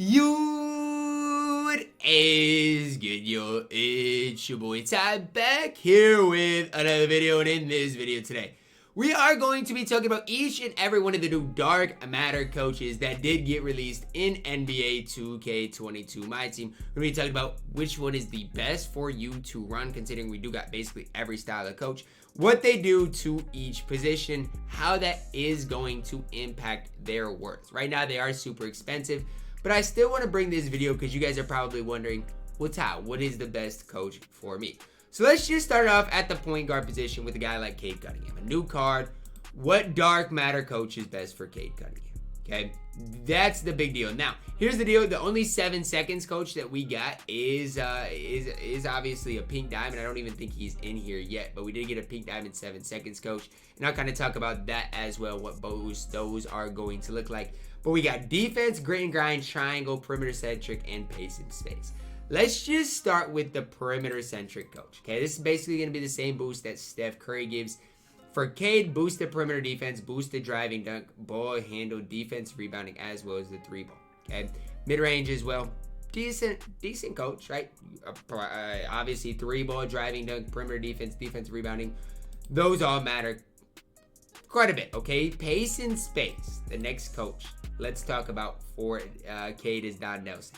What is good, yo? It's your boy Ty back here with another video, and in this video today, we are going to be talking about each and every one of the new dark matter coaches that did get released in NBA 2K22 MyTEAM. We're going to be talking about which one is the best for you to run, considering we do got basically every style of coach, what they do to each position, how that is going to impact their worth. Right now, they are super expensive, but I still want to bring this video because you guys are probably wondering, well, Ty, what is the best coach for me? So let's just start off at the point guard position with a guy like Cade Cunningham. A new card. What dark matter coach is best for Cade Cunningham? Okay, that's the big deal. Now, here's the deal. The only 7 seconds coach that we got is obviously a pink diamond. I don't even think he's in here yet, but we did get a pink diamond 7 seconds coach. And I'll kind of talk about that as well, what those are going to look like. But we got defense, grit and grind, triangle, perimeter centric, and pace and space. Let's just start with the perimeter-centric coach. Okay, this is basically going to be the same boost that Steph Curry gives. For Cade, boost the perimeter defense, boost the driving dunk, ball handle, defense, rebounding, as well as the 3-ball. Okay, mid-range as well. Decent coach, right? Obviously, 3-ball, driving dunk, perimeter defense, defense, rebounding. Those all matter quite a bit, okay? Pace and space, the next coach. Let's talk about for Cade is Don Nelson.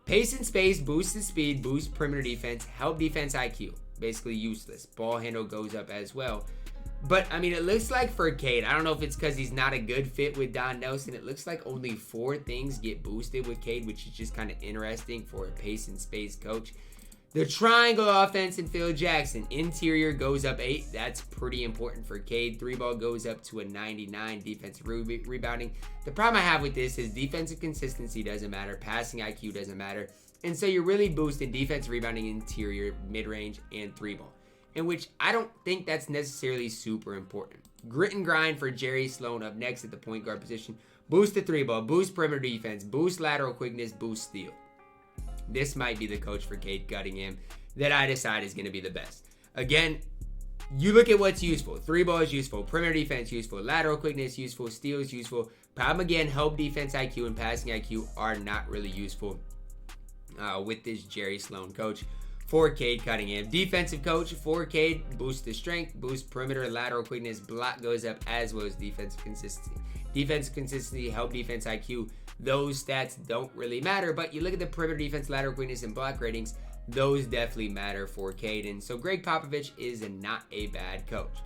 Pace and space, boost the speed, boost perimeter defense, help defense IQ. Basically useless. Ball handle goes up as well. But, I mean, it looks like for Cade, I don't know if it's because he's not a good fit with Don Nelson. It looks like only 4 things get boosted with Cade, which is just kind of interesting for a pace and space coach. The triangle offense and Phil Jackson. Interior goes up 8. That's pretty important for Cade. 3-ball goes up to a 99. Defensive rebounding. The problem I have with this is defensive consistency doesn't matter. Passing IQ doesn't matter. And so you're really boosting defensive rebounding, interior, mid-range, and 3-ball. In which I don't think that's necessarily super important. Grit and grind for Jerry Sloan up next at the point guard position. Boost the 3-ball. Boost perimeter defense. Boost lateral quickness. Boost steal. This might be the coach for Cade Cunningham that I decide is going to be the best. Again, you look at what's useful. 3-ball is useful. Perimeter defense useful. Lateral quickness useful. Steal is useful. Problem again, help defense IQ and passing IQ are not really useful with this Jerry Sloan coach for Cade Cunningham. Defensive coach for Cade, boost the strength, boost perimeter, lateral quickness, block goes up, as well as defensive consistency. Defensive consistency, help defense IQ. Those stats don't really matter, but you look at the perimeter defense, lateral quickness, and block ratings, those definitely matter for Cade. And so Gregg Popovich is not a bad coach.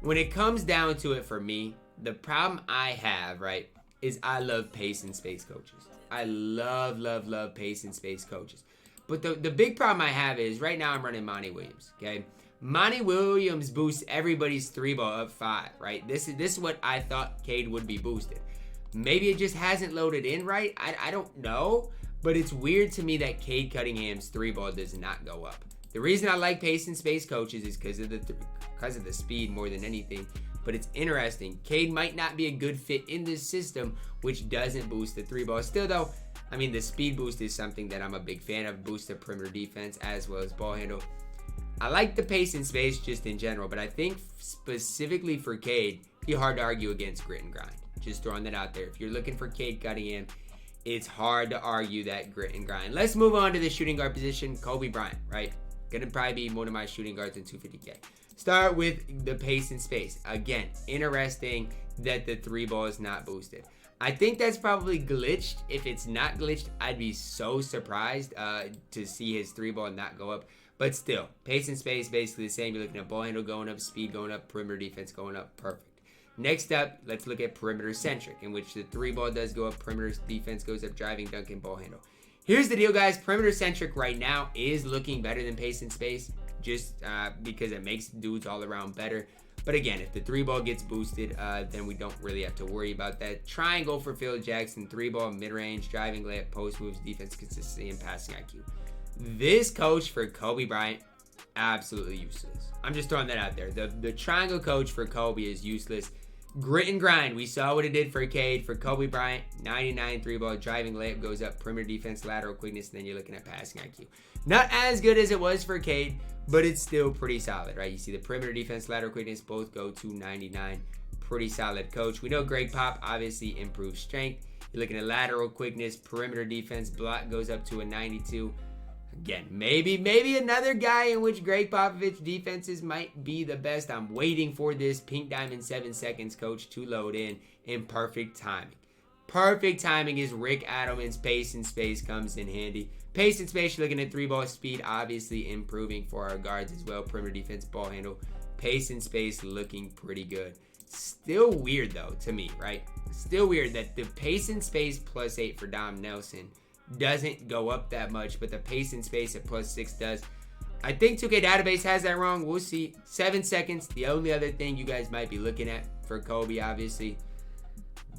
When it comes down to it for me, the problem I have, right, is I love pace and space coaches. I love pace and space coaches. But the big problem I have is right now I'm running Monty Williams, okay? Monty Williams boosts everybody's 3-ball up 5, right? This is what I thought Cade would be boosted. Maybe it just hasn't loaded in right. I don't know. But it's weird to me that Cade Cunningham's 3-ball does not go up. The reason I like pace and space coaches is because of the speed more than anything. But it's interesting. Cade might not be a good fit in this system, which doesn't boost the 3-ball. Still, though, I mean, the speed boost is something that I'm a big fan of. Boost the perimeter defense as well as ball handle. I like the pace and space just in general. But I think specifically for Cade, it'd be hard to argue against grit and grind. Just throwing that out there. If you're looking for Cade Cunningham, it's hard to argue that grit and grind. Let's move on to the shooting guard position. Kobe Bryant, right? Gonna probably be one of my shooting guards in 250K. Start with the pace and space. Again, interesting that the 3-ball is not boosted. I think that's probably glitched. If it's not glitched, I'd be so surprised to see his 3-ball not go up. But still, pace and space basically the same. You're looking at ball handle going up, speed going up, perimeter defense going up. Perfect. Next up, let's look at perimeter-centric, in which the 3-ball does go up, perimeter defense goes up, driving, dunk, and ball handle. Here's the deal, guys. Perimeter-centric right now is looking better than pace and space, just because it makes dudes all around better. But again, if the 3-ball gets boosted, then we don't really have to worry about that. Triangle for Phil Jackson, 3-ball, mid-range, driving, layup, post moves, defense consistency, and passing IQ. This coach for Kobe Bryant, absolutely useless. I'm just throwing that out there. The triangle coach for Kobe is useless. Grit and grind. We saw what it did for Cade. For Kobe Bryant, 99 3-ball, driving layup goes up, perimeter defense, lateral quickness, and then you're looking at passing IQ. Not as good as it was for Cade, but it's still pretty solid, right? You see the perimeter defense, lateral quickness both go to 99. Pretty solid coach. We know Gregg Pop obviously improves strength. You're looking at lateral quickness, perimeter defense, block goes up to a 92. Again, maybe another guy in which Gregg Popovich defenses might be the best. I'm waiting for this pink diamond 7 seconds coach to load in perfect timing. Perfect timing is Rick Adelman's pace and space comes in handy. Pace and space, you're looking at 3-ball speed, obviously improving for our guards as well. Perimeter defense, ball handle, pace and space looking pretty good. Still weird though to me, right? Still weird that the pace and space +8 for Dom Nelson doesn't go up that much, but the pace and space at +6 does. I think 2K database has that wrong. We'll see. 7 seconds, the only other thing you guys might be looking at for Kobe, obviously.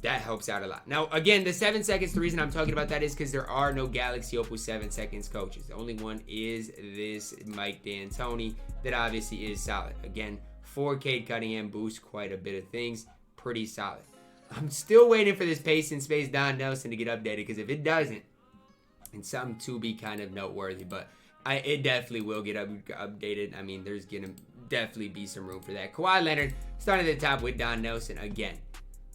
That helps out a lot. Now, again, the 7 seconds, the reason I'm talking about that is because there are no Galaxy Opal 7 seconds coaches. The only one is this Mike D'Antoni that obviously is solid. Again, 4 Cade Cunningham boosts quite a bit of things. Pretty solid. I'm still waiting for this pace and space Don Nelson to get updated, because if it doesn't, it's something to be kind of noteworthy, but it definitely will get updated. I mean, there's going to definitely be some room for that. Kawhi Leonard starting at the top with Don Nelson. Again,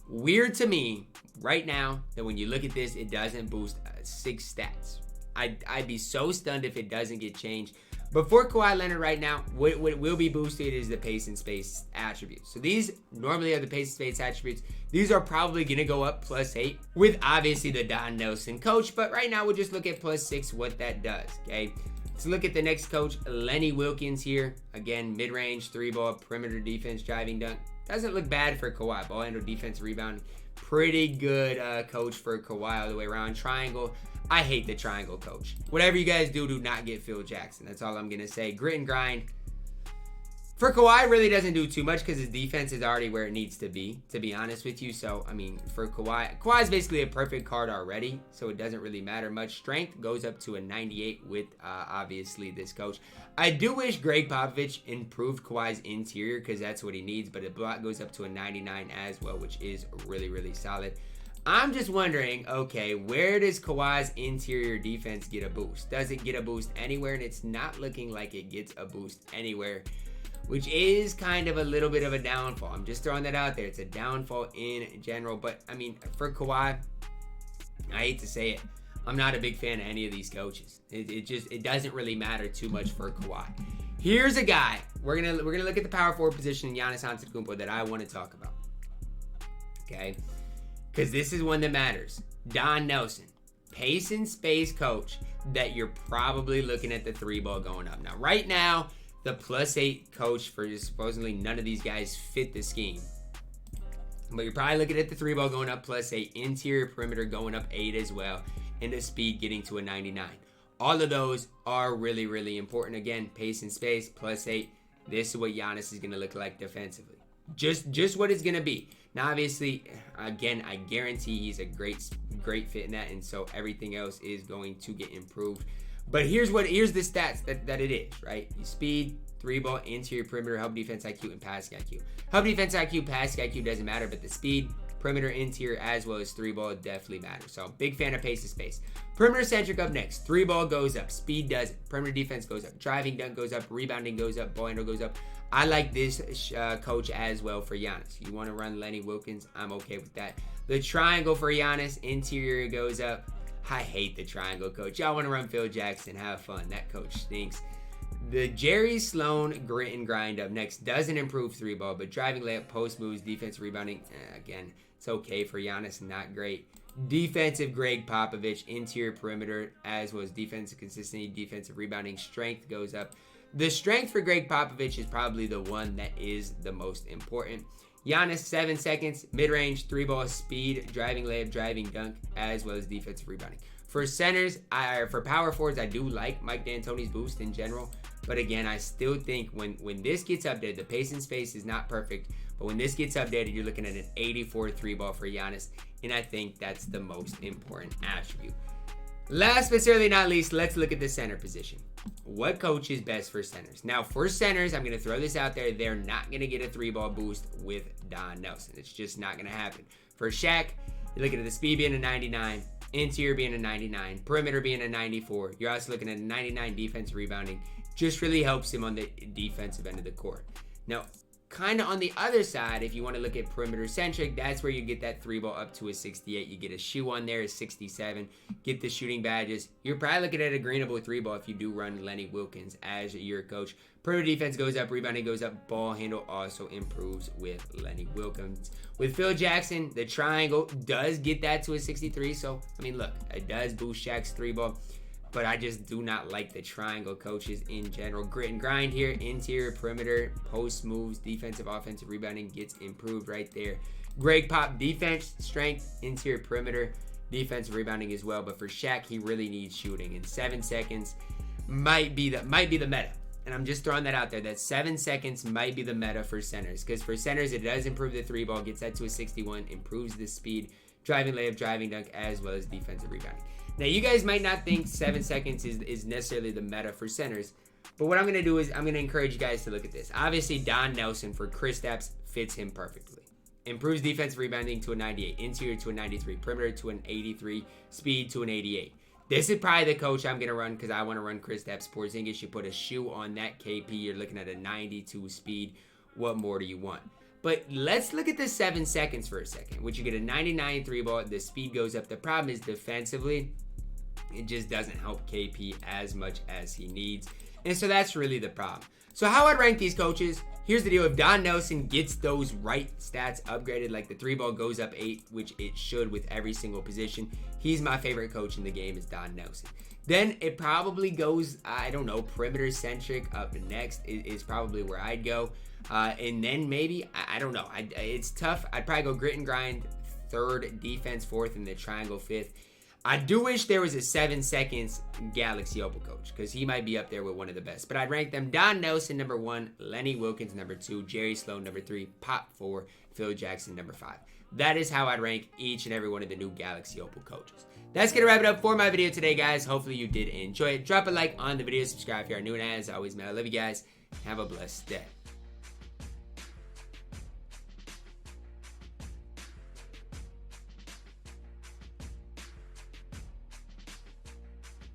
weird to me right now that when you look at this, it doesn't boost 6 stats. I'd be so stunned if it doesn't get changed. But for Kawhi Leonard right now, what will be boosted is the pace and space attributes. So these normally are the pace and space attributes. These are probably going to go up +8 with obviously the Don Nelson coach. But right now we'll just look at +6 what that does, okay? Let's look at the next coach, Lenny Wilkens here. Again, mid-range, 3-ball, perimeter defense, driving dunk. Doesn't look bad for Kawhi. Ball handle, defense, rebound. Pretty good coach for Kawhi all the way around. Triangle. I hate the triangle coach. Whatever you guys do not get Phil Jackson. That's all I'm going to say. Grit and grind. For Kawhi, really doesn't do too much because his defense is already where it needs to be honest with you. So, I mean, for Kawhi's basically a perfect card already, so it doesn't really matter much. Strength goes up to a 98 with, obviously, this coach. I do wish Gregg Popovich improved Kawhi's interior because that's what he needs, but the block goes up to a 99 as well, which is really, really solid. I'm just wondering, okay, where does Kawhi's interior defense get a boost? Does it get a boost anywhere? And it's not looking like it gets a boost anywhere, which is kind of a little bit of a downfall. I'm just throwing that out there. It's a downfall in general. But, I mean, for Kawhi, I hate to say it, I'm not a big fan of any of these coaches. It doesn't really matter too much for Kawhi. Here's a guy. We're gonna look at the power forward position in Giannis Antetokounmpo that I want to talk about. Okay? Because this is one that matters. Don Nelson, pace and space coach that you're probably looking at the 3-ball going up. Now, right now, the +8 coach for supposedly none of these guys fit the scheme. But you're probably looking at the 3-ball going up +8, interior perimeter going up 8 as well, and the speed getting to a 99. All of those are really, really important. Again, pace and space, +8. This is what Giannis is going to look like defensively. Just what it's going to be. Now, obviously, again, I guarantee he's a great fit in that, and so everything else is going to get improved. But here's the stats that it is, right? Speed, 3-ball, interior, perimeter, help defense IQ, and passing IQ. Help defense IQ, passing IQ doesn't matter, but the speed, perimeter, interior, as well as 3-ball definitely matters. So, big fan of pace and space. Perimeter centric up next. 3-ball goes up. Speed doesn't. Perimeter defense goes up. Driving dunk goes up. Rebounding goes up. Ball handle goes up. I like this coach as well for Giannis. You want to run Lenny Wilkens? I'm okay with that. The triangle for Giannis, interior goes up. I hate the triangle coach. Y'all want to run Phil Jackson? Have fun. That coach stinks. The Jerry Sloan grit and grind up next doesn't improve 3-ball, but driving layup, post moves, defense, rebounding, again, it's okay for Giannis, not great. Defensive Gregg Popovich, interior perimeter, as well as defensive consistency, defensive rebounding, strength goes up. The strength for Gregg Popovich is probably the one that is the most important. Giannis, 7 seconds, mid-range, 3-ball, speed, driving layup, driving dunk, as well as defensive rebounding. For centers, for power forwards, I do like Mike D'Antoni's boost in general. But again, I still think when this gets updated, the pace and space is not perfect. But when this gets updated, you're looking at an 84 3-ball for Giannis. And I think that's the most important attribute. Last but certainly not least, let's look at the center position. What coach is best for centers? Now, for centers, I'm going to throw this out there. They're not going to get a 3-ball boost with Don Nelson. It's just not going to happen. For Shaq, you're looking at the speed being a 99, interior being a 99, perimeter being a 94. You're also looking at a 99 defensive rebounding. Just really helps him on the defensive end of the court. Now, kind of on the other side, if you want to look at perimeter centric, that's where you get that 3 ball up to a 68. You get a shoe on there, a 67. Get the shooting badges. You're probably looking at a greenable 3 ball if you do run Lenny Wilkens as your coach. Perimeter defense goes up, rebounding goes up, ball handle also improves with Lenny Wilkens. With Phil Jackson, the triangle does get that to a 63. So, I mean, look, it does boost Shaq's 3 ball. But I just do not like the triangle coaches in general. Grit and grind here, interior, perimeter, post moves, defensive, offensive rebounding gets improved right there. Gregg Pop, defense, strength, interior, perimeter, defensive rebounding as well. But for Shaq, he really needs shooting. And 7 seconds might be the meta. And I'm just throwing that out there, that 7 seconds might be the meta for centers. Because for centers, it does improve the 3 ball, gets that to a 61, improves the speed, driving layup, driving dunk, as well as defensive rebounding. Now, you guys might not think 7 seconds is necessarily the meta for centers, but what I'm going to do is I'm going to encourage you guys to look at this. Obviously, Don Nelson for Kristaps fits him perfectly. Improves defensive rebounding to a 98, interior to a 93, perimeter to an 83, speed to an 88. This is probably the coach I'm going to run because I want to run Kristaps Porzingis. You put a shoe on that KP, you're looking at a 92 speed. What more do you want? But let's look at the 7 seconds for a second, which you get a 99 3 ball. The speed goes up. The problem is defensively, it just doesn't help KP as much as he needs. And so that's really the problem. So how I'd rank these coaches, here's the deal. If Don Nelson gets those right stats upgraded, like the 3 ball goes up 8, which it should with every single position, he's my favorite coach in the game is Don Nelson. Then it probably goes, I don't know, perimeter centric up next is probably where I'd go. And then maybe, I don't know. It's tough. I'd probably go grit and grind 3rd, defense 4th, and the triangle 5th. I do wish there was a 7 seconds Galaxy Opal coach because he might be up there with one of the best. But I'd rank them Don Nelson number 1, Lenny Wilkens number 2, Jerry Sloan number 3, Pop 4, Phil Jackson number 5. That is how I'd rank each and every one of the new Galaxy Opal coaches. That's going to wrap it up for my video today, guys. Hopefully you did enjoy it. Drop a like on the video. Subscribe if you are new. And as always, man, I love you guys. Have a blessed day.